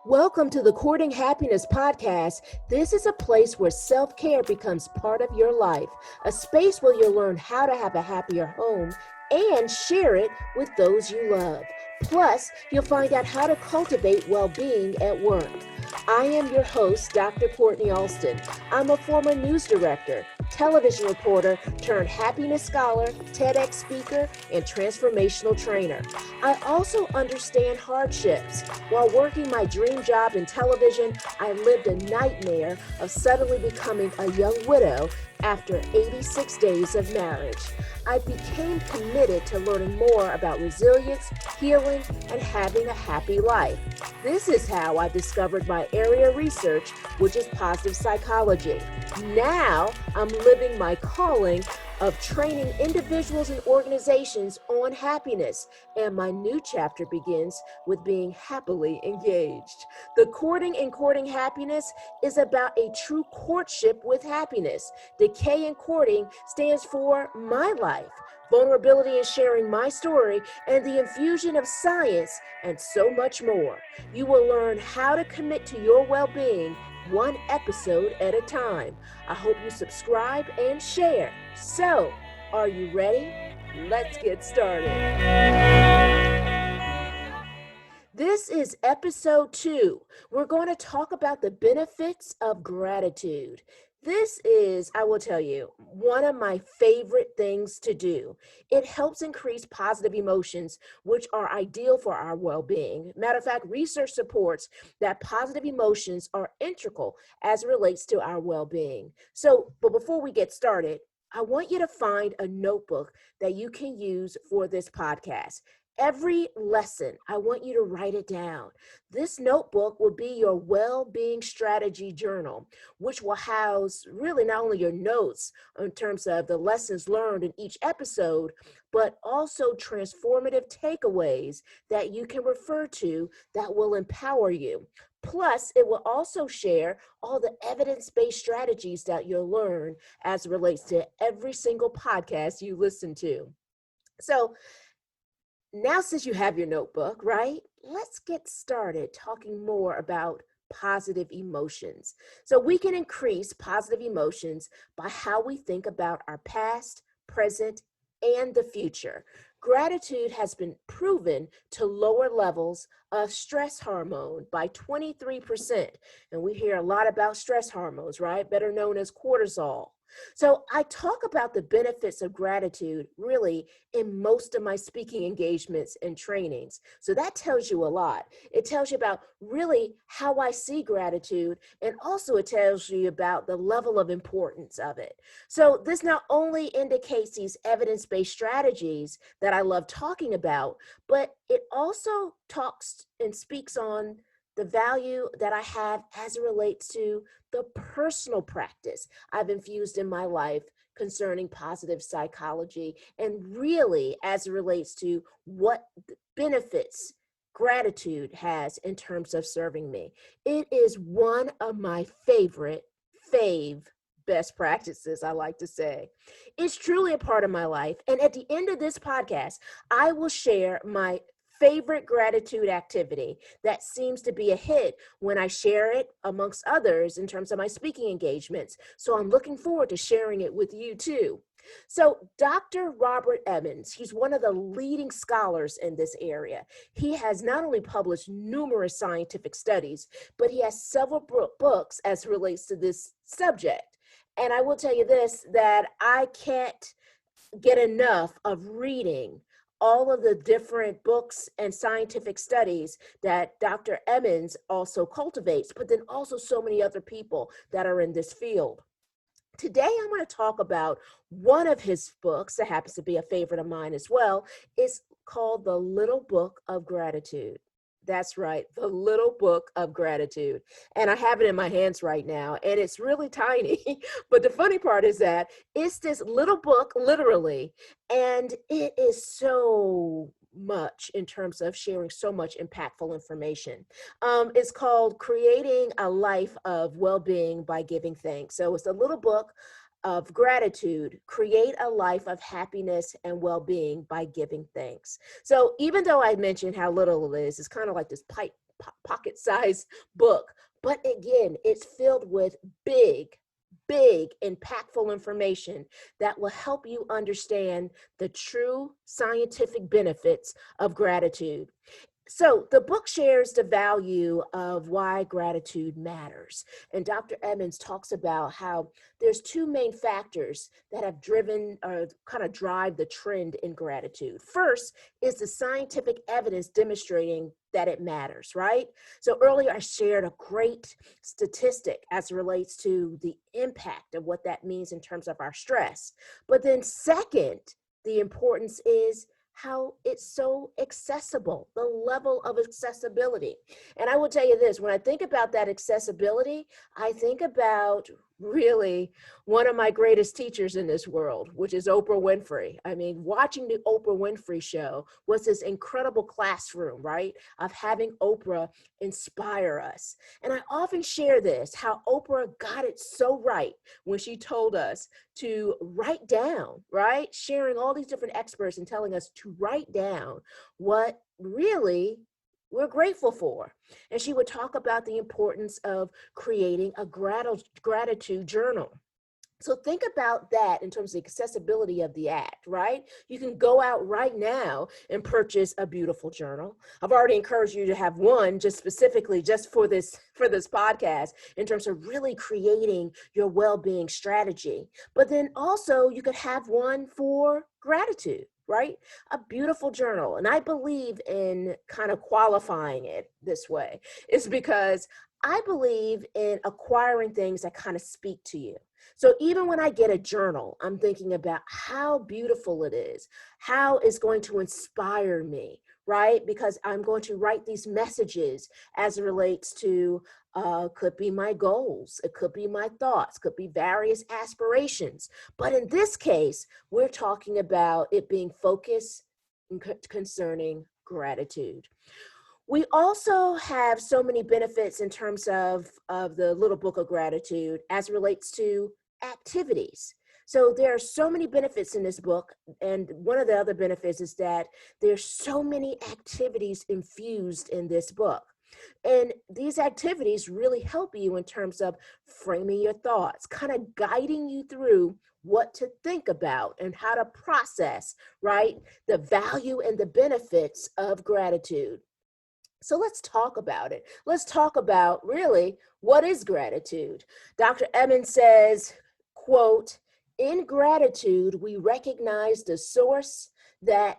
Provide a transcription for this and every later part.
Welcome to the Courting Happiness podcast. This is a place where self-care becomes part of your life, a space where you'll learn how to have a happier home and share it with those you love. Plus, you'll find out how to cultivate well-being at work. I am your host, Dr. Kortni Alston. I'm a former news director, television reporter turned happiness scholar, TEDx speaker, and transformational trainer. I also understand hardships. While working my dream job in television, I lived a nightmare of suddenly becoming a young widow after 86 days of marriage. I became committed to learning more about resilience, healing, and having a happy life. This is how I discovered my area of research, which is positive psychology. Now I'm living my calling of training individuals and organizations on happiness, and my new chapter begins with being happily engaged. The Courting and Courting Happiness is about a true courtship with happiness. The K in courting stands for my life, vulnerability and sharing my story, and the infusion of science, and so much more. You will learn how to commit to your well-being one episode at a time. I hope you subscribe and share. So, are you ready? Let's get started. This is episode 2. We're going to talk about the benefits of gratitude. This is, I will tell you, one of my favorite things to do. It helps increase positive emotions, which are ideal for our well-being. Matter of fact, research supports that positive emotions are integral as it relates to our well-being. But before we get started, I want you to find a notebook that you can use for this podcast. Every lesson, I want you to write it down. This notebook will be your well-being strategy journal, which will house really not only your notes in terms of the lessons learned in each episode, but also transformative takeaways that you can refer to that will empower you. Plus, it will also share all the evidence-based strategies that you'll learn as it relates to every single podcast you listen to. So, now, since you have your notebook, right, let's get started talking more about positive emotions. So we can increase positive emotions by how we think about our past, present, and the future. Gratitude has been proven to lower levels of stress hormone by 23%. And we hear a lot about stress hormones, right? Better known as cortisol. So I talk about the benefits of gratitude really in most of my speaking engagements and trainings. So that tells you a lot. It tells you about really how I see gratitude, and also it tells you about the level of importance of it. So this not only indicates these evidence-based strategies that I love talking about, but it also talks and speaks on the value that I have as it relates to the personal practice I've infused in my life concerning positive psychology, and really as it relates to what benefits gratitude has in terms of serving me. It is one of my fave best practices, I like to say. It's truly a part of my life. And at the end of this podcast, I will share my favorite gratitude activity that seems to be a hit when I share it amongst others in terms of my speaking engagements. So I'm looking forward to sharing it with you too. So Dr. Robert Emmons, he's one of the leading scholars in this area. He has not only published numerous scientific studies, but he has several books as it relates to this subject. And I will tell you this, that I can't get enough of reading all of the different books and scientific studies that Dr. Emmons also cultivates, but then also so many other people that are in this field. Today, I'm going to talk about one of his books that happens to be a favorite of mine as well. It's called The Little Book of Gratitude. That's right, The Little Book of Gratitude. And I have it in my hands right now, and it's really tiny. But the funny part is that it's this little book, literally, and it is so much in terms of sharing so much impactful information. It's called Creating a Life of Well-Being by Giving Thanks. So it's a little book of gratitude, create a life of happiness and well-being by giving thanks. So even though I mentioned how little it is, it's kind of like this pocket-sized book. But again, it's filled with big, impactful information that will help you understand the true scientific benefits of gratitude. So the book shares the value of why gratitude matters. And Dr. Emmons talks about how there's two main factors that have driven or kind of drive the trend in gratitude. First is the scientific evidence demonstrating that it matters, right? So earlier I shared a great statistic as it relates to the impact of what that means in terms of our stress. But then second, the importance is how it's so accessible, the level of accessibility. And I will tell you this, when I think about that accessibility, I think about really one of my greatest teachers in this world, which is Oprah Winfrey. I mean, watching the Oprah Winfrey show was this incredible classroom, right, of having Oprah inspire us. And I often share this, how Oprah got it so right when she told us to write down, right, sharing all these different experts and telling us to write down what really we're grateful for. And she would talk about the importance of creating a gratitude journal. So think about that in terms of the accessibility of the act, right? You can go out right now and purchase a beautiful journal. I've already encouraged you to have one just specifically just for this podcast in terms of really creating your well-being strategy. But then also you could have one for gratitude, right? A beautiful journal. And I believe in kind of qualifying it this way. It's because I believe in acquiring things that kind of speak to you. So even when I get a journal, I'm thinking about how beautiful it is, how it's going to inspire me, right? Because I'm going to write these messages as it relates to, could be my goals, it could be my thoughts, could be various aspirations. But in this case, we're talking about it being focused concerning gratitude. We also have so many benefits in terms of the little book of gratitude as it relates to activities. So there are so many benefits in this book. And one of the other benefits is that there's so many activities infused in this book. And these activities really help you in terms of framing your thoughts, kind of guiding you through what to think about and how to process, right, the value and the benefits of gratitude. So let's talk about it. Let's talk about really what is gratitude. Dr. Emmons says, quote, in gratitude, we recognize the source that,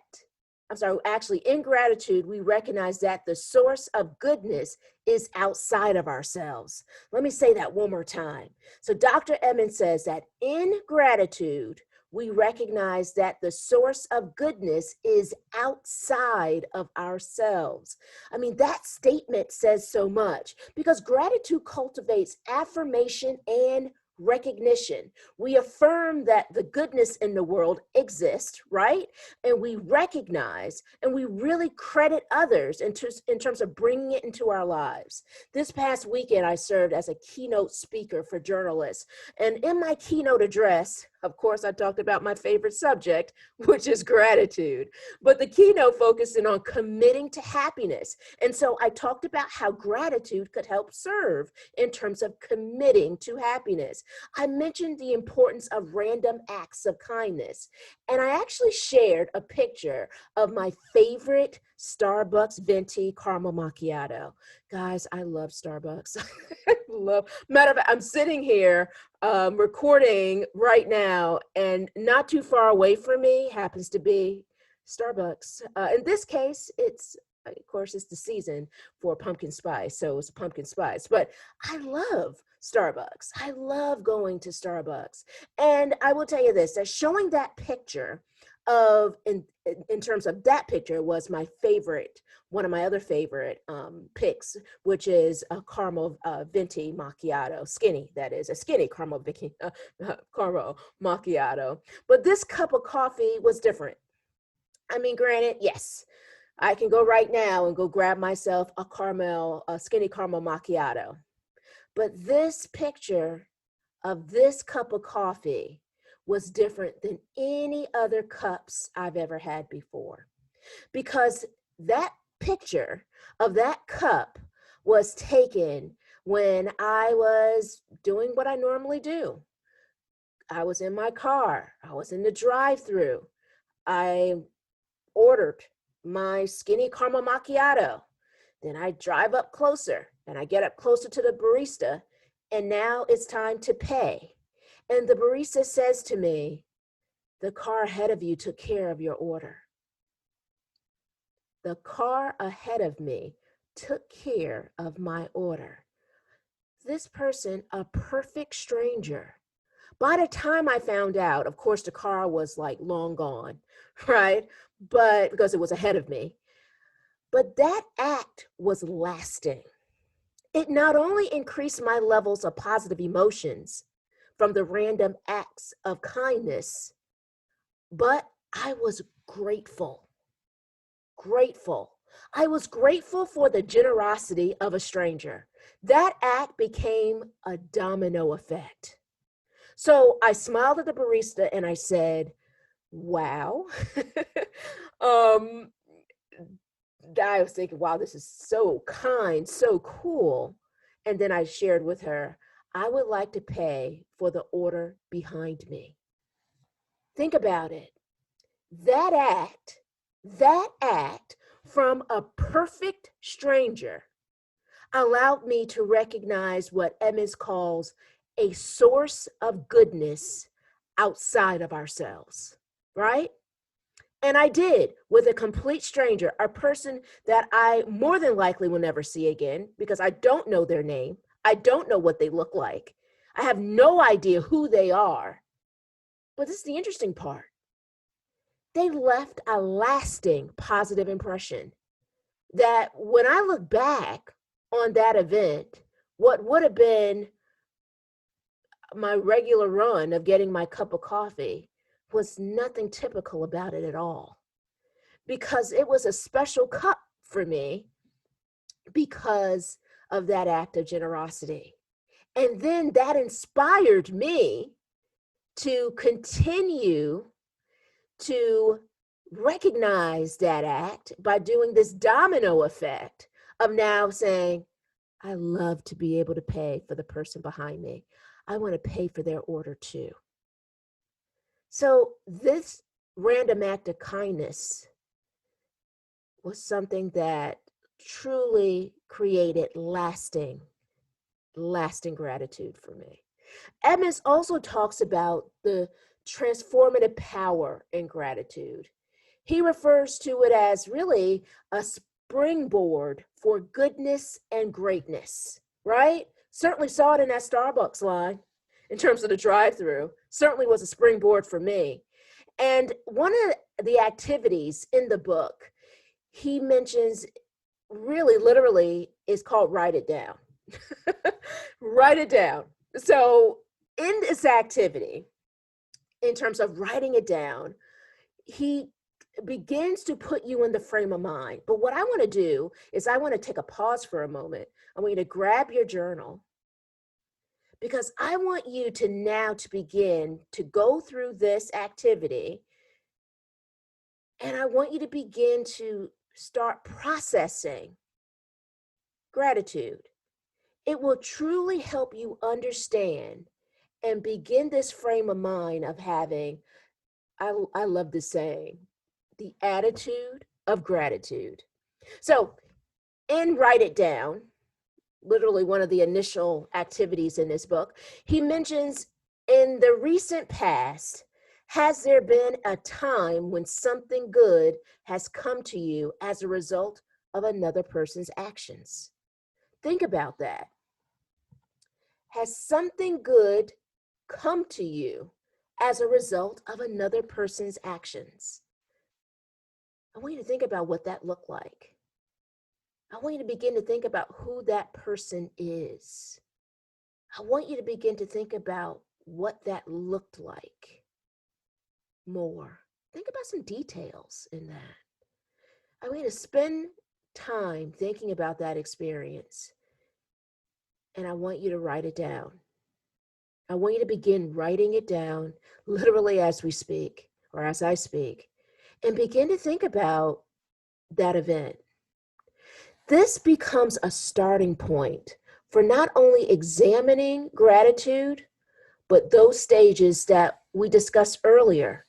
in gratitude, we recognize that the source of goodness is outside of ourselves. Let me say that one more time. So Dr. Emmons says that in gratitude, we recognize that the source of goodness is outside of ourselves. I mean, that statement says so much because gratitude cultivates affirmation and recognition. We affirm that the goodness in the world exists, right? And we recognize and we really credit others in terms of bringing it into our lives. This past weekend, I served as a keynote speaker for journalists. And in my keynote address, of course, I talked about my favorite subject, which is gratitude. But the keynote focused on committing to happiness. And so I talked about how gratitude could help serve in terms of committing to happiness. I mentioned the importance of random acts of kindness. And I actually shared a picture of my favorite Starbucks venti caramel macchiato. Guys, I love Starbucks. Matter of fact, I'm sitting here recording right now, and not too far away from me happens to be Starbucks. In this case, of course, it's the season for pumpkin spice, so it's pumpkin spice. But I love Starbucks. I love going to Starbucks. And I will tell you this, that showing that picture of, in terms of that picture was my favorite, one of my other favorite picks, which is a caramel venti macchiato, skinny, that is, a skinny caramel caramel macchiato. But this cup of coffee was different. I mean, granted, yes, I can go right now and go grab myself a skinny caramel macchiato. But this picture of this cup of coffee was different than any other cups I've ever had before. Because that picture of that cup was taken when I was doing what I normally do. I was in my car, I was in the drive-through. I ordered my skinny caramel macchiato. Then I drive up closer and I get up closer to the barista, and now it's time to pay. And the barista says to me, the car ahead of you took care of your order. The car ahead of me took care of my order. This person, a perfect stranger. By the time I found out, of course, the car was like long gone, right? But because it was ahead of me. But that act was lasting. It not only increased my levels of positive emotions from the random acts of kindness, but I was grateful. Grateful. I was grateful for the generosity of a stranger. That act became a domino effect. So I smiled at the barista and I said, wow. um, I was thinking, wow, this is so kind, so cool. And then I shared with her, I would like to pay for the order behind me. Think about it. That act from a perfect stranger allowed me to recognize what Emmons calls a source of goodness outside of ourselves, right? And I did with a complete stranger, a person that I more than likely will never see again because I don't know their name. I don't know what they look like. I have no idea who they are. But this is the interesting part. They left a lasting positive impression that when I look back on that event, what would have been my regular run of getting my cup of coffee was nothing typical about it at all, because it was a special cup for me because of that act of generosity. And then that inspired me to continue to recognize that act by doing this domino effect of now saying, I love to be able to pay for the person behind me. I want to pay for their order too. So this random act of kindness was something that truly created lasting gratitude for me. Edmonds also talks about the transformative power in gratitude. He refers to it as really a springboard for goodness and greatness, right? Certainly saw it in that Starbucks line in terms of the drive-through. Certainly was a springboard for me. And one of the activities in the book he mentions really literally is called write it down. Write it down. So in this activity, in terms of writing it down, he begins to put you in the frame of mind. But what I want to do is I want to take a pause for a moment. I want you to grab your journal because I want you to now to begin to go through this activity. And I want you to begin to start processing gratitude. It will truly help you understand and begin this frame of mind of having, I love this saying, the attitude of gratitude. So in Write It Down, literally one of the initial activities in this book, he mentions in the recent past, has there been a time when something good has come to you as a result of another person's actions? Think about that. Has something good come to you as a result of another person's actions? I want you to think about what that looked like. I want you to begin to think about who that person is. I want you to begin to think about what that looked like more. Think about some details in that. I want you to spend time thinking about that experience. And I want you to write it down. I want you to begin writing it down literally as we speak or as I speak, and begin to think about that event. This becomes a starting point for not only examining gratitude, but those stages that we discussed earlier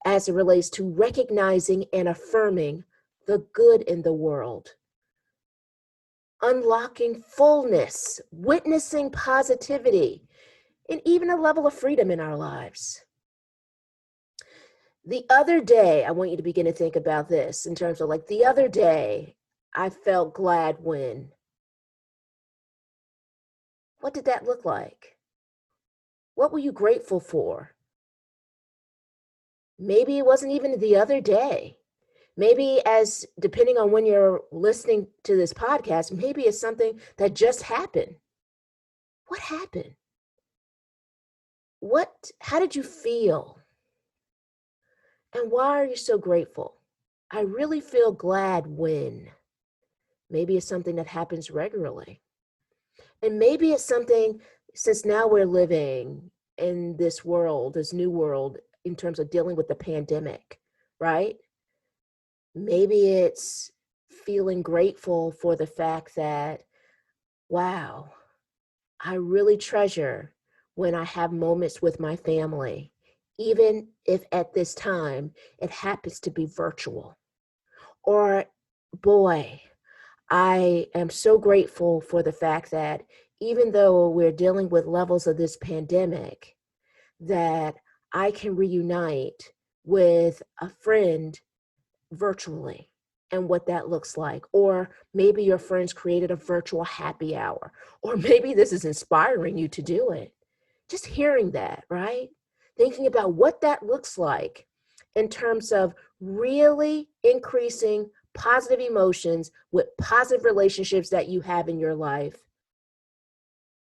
as it relates to recognizing and affirming the good in the world, unlocking fullness, witnessing positivity, and even a level of freedom in our lives. The other day, I want you to begin to think about this in terms of like the other day, I felt glad when. What did that look like? What were you grateful for? Maybe it wasn't even the other day. Maybe as depending on when you're listening to this podcast, maybe it's something that just happened. What happened? How did you feel? And why are you so grateful? I really feel glad when. Maybe it's something that happens regularly. And maybe it's something, since now we're living in this world, this new world, in terms of dealing with the pandemic, right? Maybe it's feeling grateful for the fact that, wow, I really treasure when I have moments with my family, even if at this time it happens to be virtual. Or, boy, I am so grateful for the fact that even though we're dealing with levels of this pandemic, that I can reunite with a friend virtually and what that looks like. Or maybe your friends created a virtual happy hour, or maybe this is inspiring you to do it. Just hearing that, right? Thinking about what that looks like in terms of really increasing positive emotions with positive relationships that you have in your life,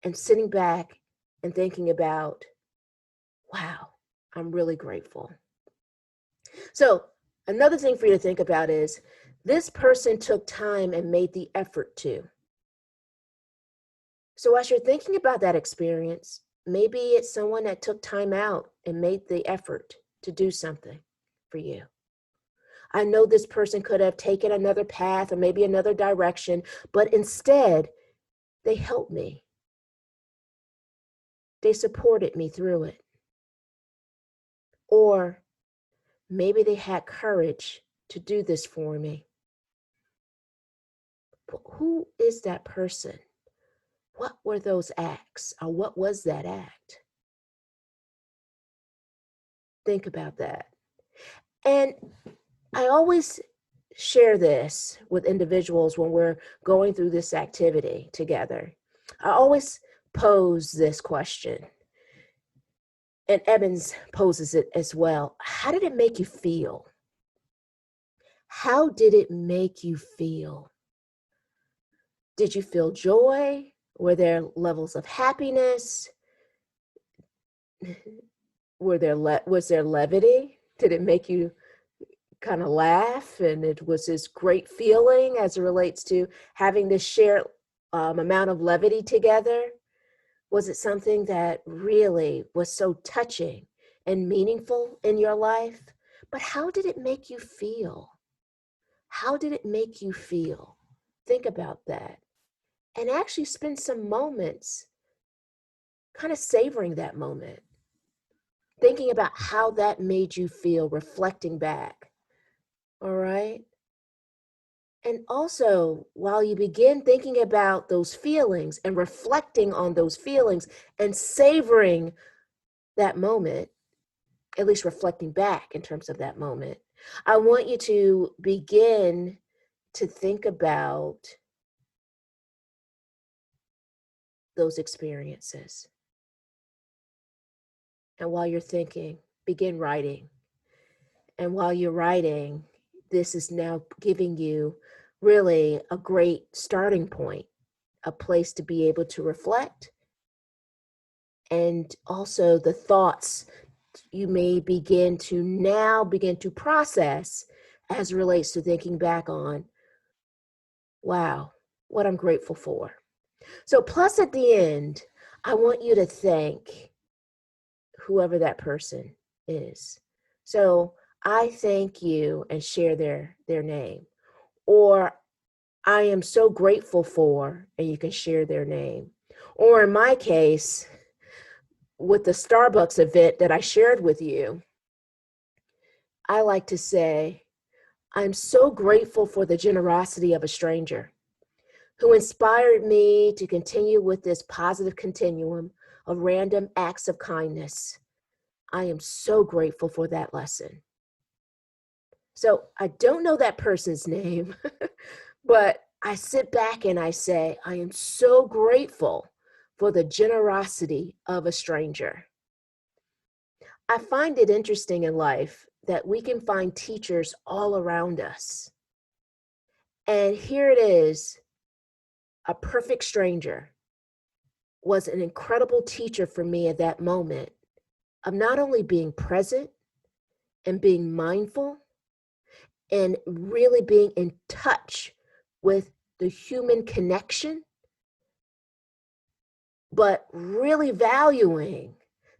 and sitting back and thinking about, wow, I'm really grateful. So another thing for you to think about is this person took time and made the effort to. So as you're thinking about that experience, maybe it's someone that took time out and made the effort to do something for you. I know this person could have taken another path or maybe another direction, but instead they helped me. They supported me through it. Or maybe they had courage to do this for me. But who is that person? What were those acts, or what was that act? Think about that. And I always share this with individuals when we're going through this activity together. I always pose this question, and Evans poses it as well. How did it make you feel? How did it make you feel? Did you feel joy? Were there levels of happiness? Was there levity? Did it make you kind of laugh? And it was this great feeling as it relates to having this shared amount of levity together? Was it something that really was so touching and meaningful in your life? But how did it make you feel? How did it make you feel? Think about that. And actually spend some moments kind of savoring that moment, thinking about how that made you feel, reflecting back. All right. And also, while you begin thinking about those feelings and reflecting on those feelings and savoring that moment, at least reflecting back in terms of that moment, I want you to begin to think about those experiences. And while you're thinking, begin writing. And while you're writing, this is now giving you really a great starting point, a place to be able to reflect. And also the thoughts you may begin to process as it relates to thinking back on, wow, what I'm grateful for. So plus at the end, I want you to thank whoever that person is. So I thank you and share their name. Or I am so grateful for, and you can share their name. Or in my case, with the Starbucks event that I shared with you, I like to say, I'm so grateful for the generosity of a stranger who inspired me to continue with this positive continuum of random acts of kindness. I am so grateful for that lesson. So I don't know that person's name, but I sit back and I say, I am so grateful for the generosity of a stranger. I find it interesting in life that we can find teachers all around us. And here it is, a perfect stranger was an incredible teacher for me at that moment of not only being present and being mindful and really being in touch with the human connection, but really valuing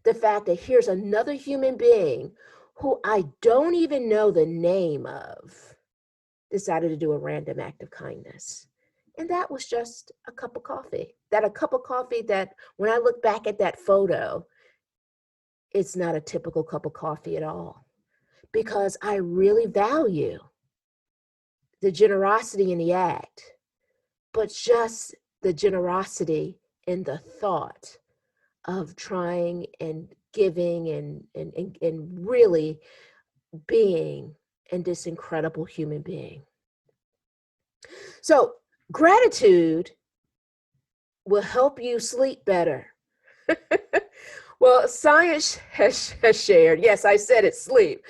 the fact that here's another human being who I don't even know the name of, decided to do a random act of kindness. And that was just a cup of coffee. A cup of coffee that when I look back at that photo, it's not a typical cup of coffee at all, because I really value the generosity in the act, but just the generosity in the thought of trying and giving and really being in this incredible human being. So gratitude will help you sleep better. Well, science has shared, yes, I said it, sleep.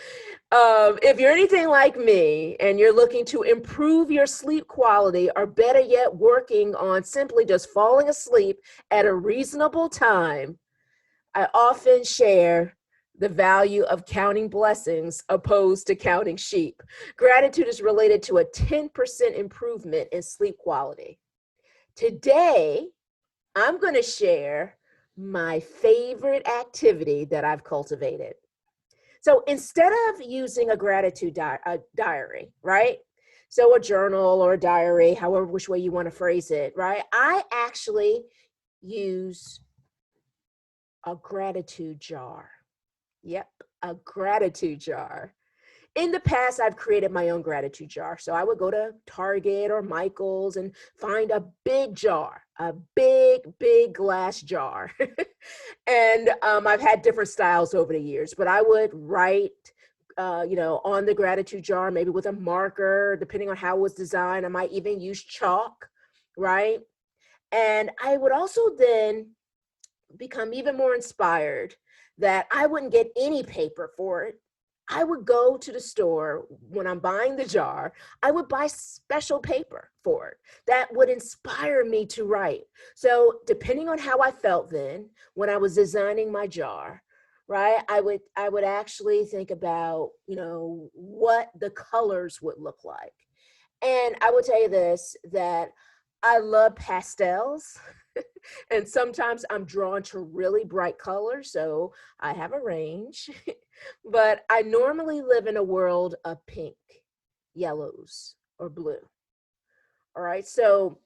If you're anything like me and you're looking to improve your sleep quality, or better yet, working on simply just falling asleep at a reasonable time, I often share the value of counting blessings opposed to counting sheep. Gratitude is related to a 10% improvement in sleep quality. Today, I'm going to share my favorite activity that I've cultivated. So instead of using a gratitude diary, right? So a journal or a diary, however, which way you want to phrase it, right? I actually use a gratitude jar. Yep, a gratitude jar. In the past, I've created my own gratitude jar. So I would go to Target or Michael's and find a big jar, a big glass jar. And I've had different styles over the years, but I would write, on the gratitude jar, maybe with a marker, depending on how it was designed. I might even use chalk, right? And I would also then become even more inspired that I wouldn't get any paper for it. I would go to the store when I'm buying the jar, I would buy special paper for it that would inspire me to write. So depending on how I felt then, when I was designing my jar, right, I would actually think about, what the colors would look like. And I will tell you this, that I love pastels. And sometimes I'm drawn to really bright colors, so I have a range. But I normally live in a world of pink, yellows, or blue. All right, so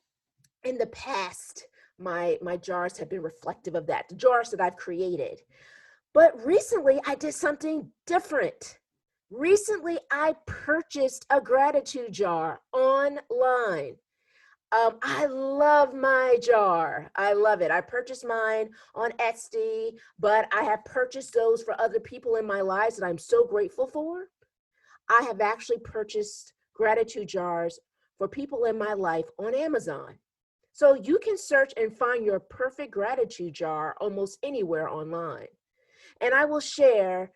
in the past, my jars have been reflective of that, the jars that I've created. But recently, I did something different. Recently, I purchased a gratitude jar online. I love my jar. I love it. I purchased mine on Etsy, but I have purchased those for other people in my lives that I'm so grateful for. I have actually purchased gratitude jars for people in my life on Amazon. So you can search and find your perfect gratitude jar almost anywhere online. And I will share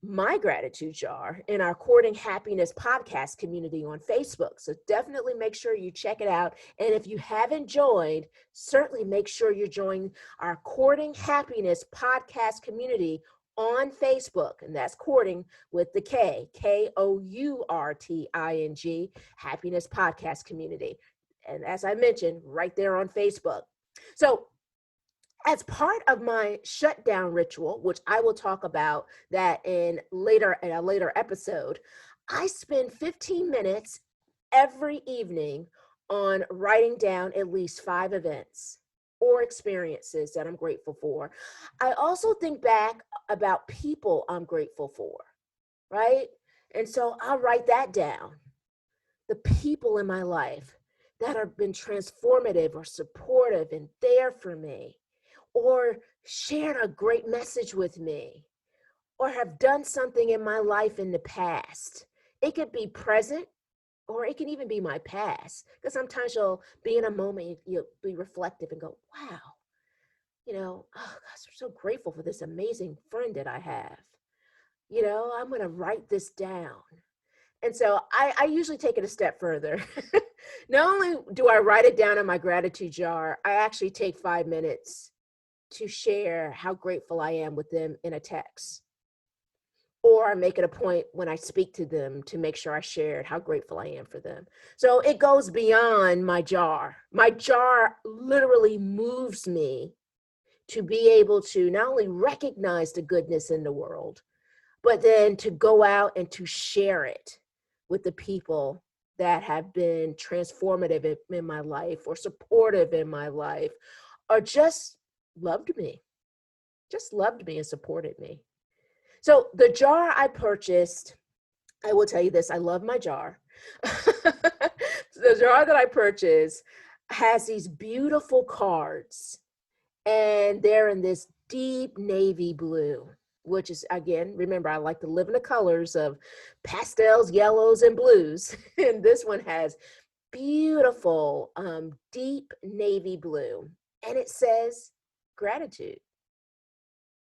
my gratitude jar in our Courting Happiness podcast community on Facebook. So definitely make sure you check it out. And if you haven't joined, certainly make sure you join our Courting Happiness podcast community on Facebook. And that's Courting with the K, Kourting, Happiness Podcast Community. And as I mentioned, right there on Facebook. So as part of my shutdown ritual, which I will talk about that in a later episode, I spend 15 minutes every evening on writing down at least 5 events or experiences that I'm grateful for. I also think back about people I'm grateful for, right? And so I'll write that down. The people in my life that have been transformative or supportive and there for me, or shared a great message with me, or have done something in my life in the past. It could be present or it can even be my past. Because sometimes you'll be in a moment, you'll be reflective and go, wow, oh gosh, I'm so grateful for this amazing friend that I have. I'm going to write this down. And so I usually take it a step further. Not only do I write it down in my gratitude jar, I actually take 5 minutes to share how grateful I am with them in a text. Or I make it a point when I speak to them to make sure I shared how grateful I am for them. So it goes beyond my jar. My jar literally moves me to be able to not only recognize the goodness in the world, but then to go out and to share it with the people that have been transformative in my life or supportive in my life or just loved me and supported me. So the jar I purchased, I will tell you this, I love my jar. The jar that I purchased has these beautiful cards, and they're in this deep navy blue, which is, again, remember, I like to live in the colors of pastels, yellows, and blues. And this one has beautiful, deep navy blue. And it says gratitude,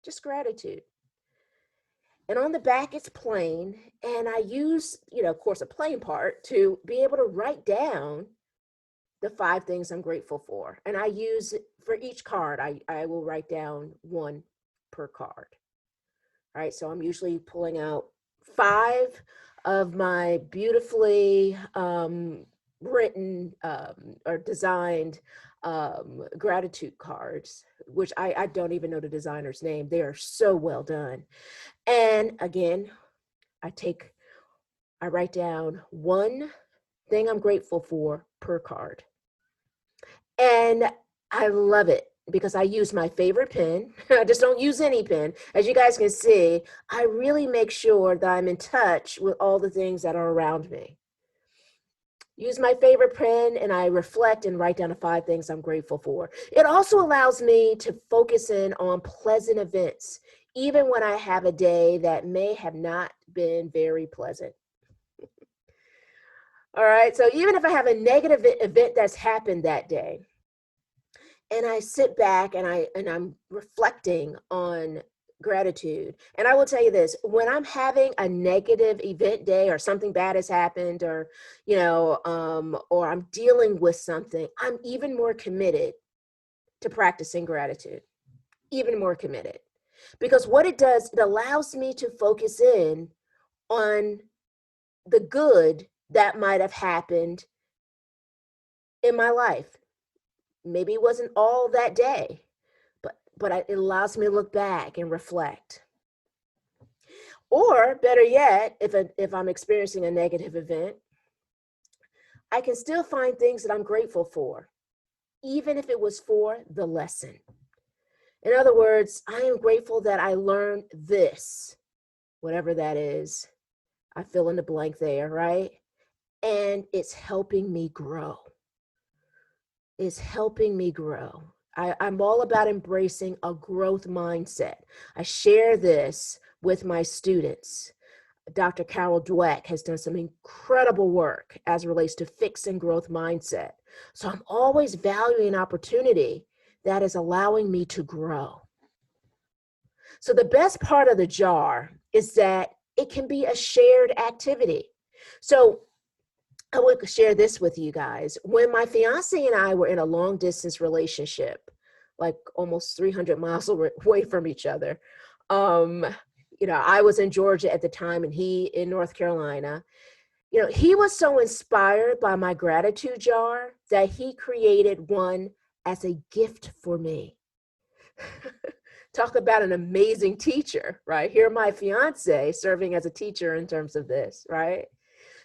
just gratitude. And on the back, it's plain. And I use, of course, a plain part to be able to write down the 5 things I'm grateful for. And I use, for each card, I will write down 1 per card. All right, so I'm usually pulling out 5 of my beautifully written or designed gratitude cards, which I don't even know the designer's name. They are so well done. And again, I write down 1 thing I'm grateful for per card. And I love it because I use my favorite pen. I just don't use any pen. As you guys can see, I really make sure that I'm in touch with all the things that are around me. Use my favorite pen and I reflect and write down the 5 things I'm grateful for. It also allows me to focus in on pleasant events, even when I have a day that may have not been very pleasant. All right, so even if I have a negative event that's happened that day, and I sit back and I'm reflecting on gratitude. And I will tell you this, when I'm having a negative event day or something bad has happened or, or I'm dealing with something, I'm even more committed to practicing gratitude, even more committed. Because what it does, it allows me to focus in on the good that might have happened in my life. Maybe it wasn't all that day, but it allows me to look back and reflect. Or better yet, if I'm experiencing a negative event, I can still find things that I'm grateful for, even if it was for the lesson. In other words, I am grateful that I learned this, whatever that is. I fill in the blank there, right? And it's helping me grow. It's helping me grow. I'm all about embracing a growth mindset. I share this with my students. Dr. Carol Dweck has done some incredible work as it relates to fixing growth mindset. So I'm always valuing an opportunity that is allowing me to grow. So the best part of the jar is that it can be a shared activity. So I would share this with you guys. When my fiance and I were in a long distance relationship, like almost 300 miles away from each other, I was in Georgia at the time and he in North Carolina. He was so inspired by my gratitude jar that he created one as a gift for me. Talk about an amazing teacher, right? Here, my fiance serving as a teacher in terms of this, right?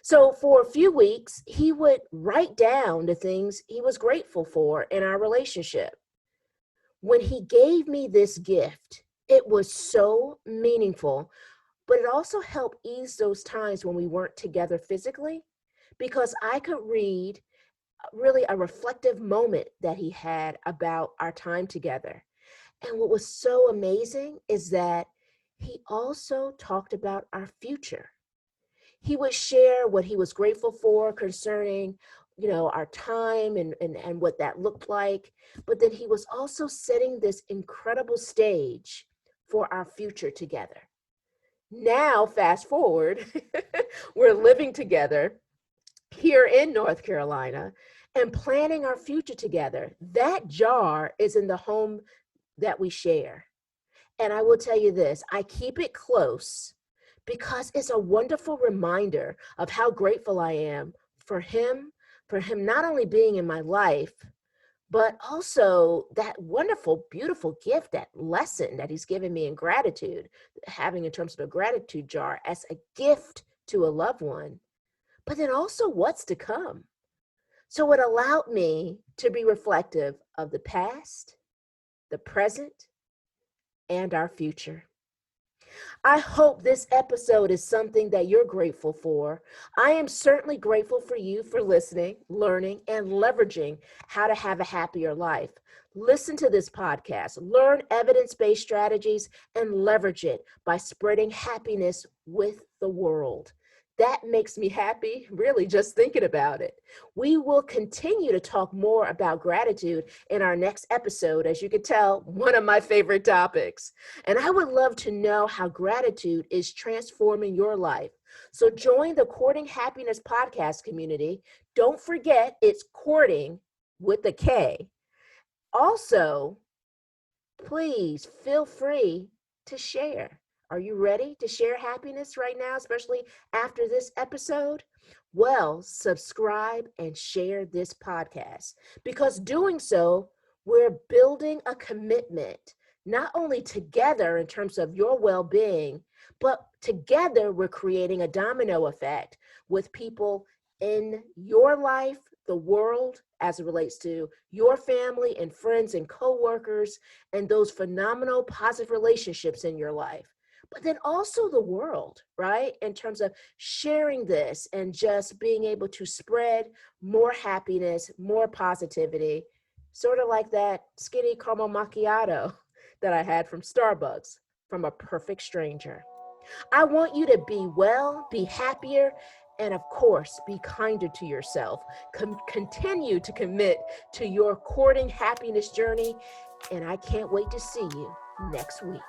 So for a few weeks, he would write down the things he was grateful for in our relationship. When he gave me this gift, it was so meaningful, but it also helped ease those times when we weren't together physically because I could read really a reflective moment that he had about our time together. And what was so amazing is that he also talked about our future. He would share what he was grateful for concerning, our time and what that looked like. But then he was also setting this incredible stage for our future together. Now, fast forward, we're living together here in North Carolina and planning our future together. That jar is in the home that we share. And I will tell you this, I keep it close because it's a wonderful reminder of how grateful I am for him not only being in my life, but also that wonderful, beautiful gift, that lesson that he's given me in gratitude, having in terms of a gratitude jar as a gift to a loved one, but then also what's to come. So it allowed me to be reflective of the past, the present, and our future. I hope this episode is something that you're grateful for. I am certainly grateful for you for listening, learning, and leveraging how to have a happier life. Listen to this podcast, learn evidence-based strategies, and leverage it by spreading happiness with the world. That makes me happy, really, just thinking about it. We will continue to talk more about gratitude in our next episode, as you can tell, one of my favorite topics. And I would love to know how gratitude is transforming your life. So join the Courting Happiness podcast community. Don't forget, it's courting with a K. Also, please feel free to share. Are you ready to share happiness right now, especially after this episode? Well, subscribe and share this podcast because doing so, we're building a commitment, not only together in terms of your well-being, but together we're creating a domino effect with people in your life, the world, as it relates to your family and friends and coworkers and those phenomenal positive relationships in your life. But then also the world, right? In terms of sharing this and just being able to spread more happiness, more positivity, sort of like that skinny caramel macchiato that I had from Starbucks from a perfect stranger. I want you to be well, be happier, and of course, be kinder to yourself. Continue to commit to your courting happiness journey, and I can't wait to see you next week.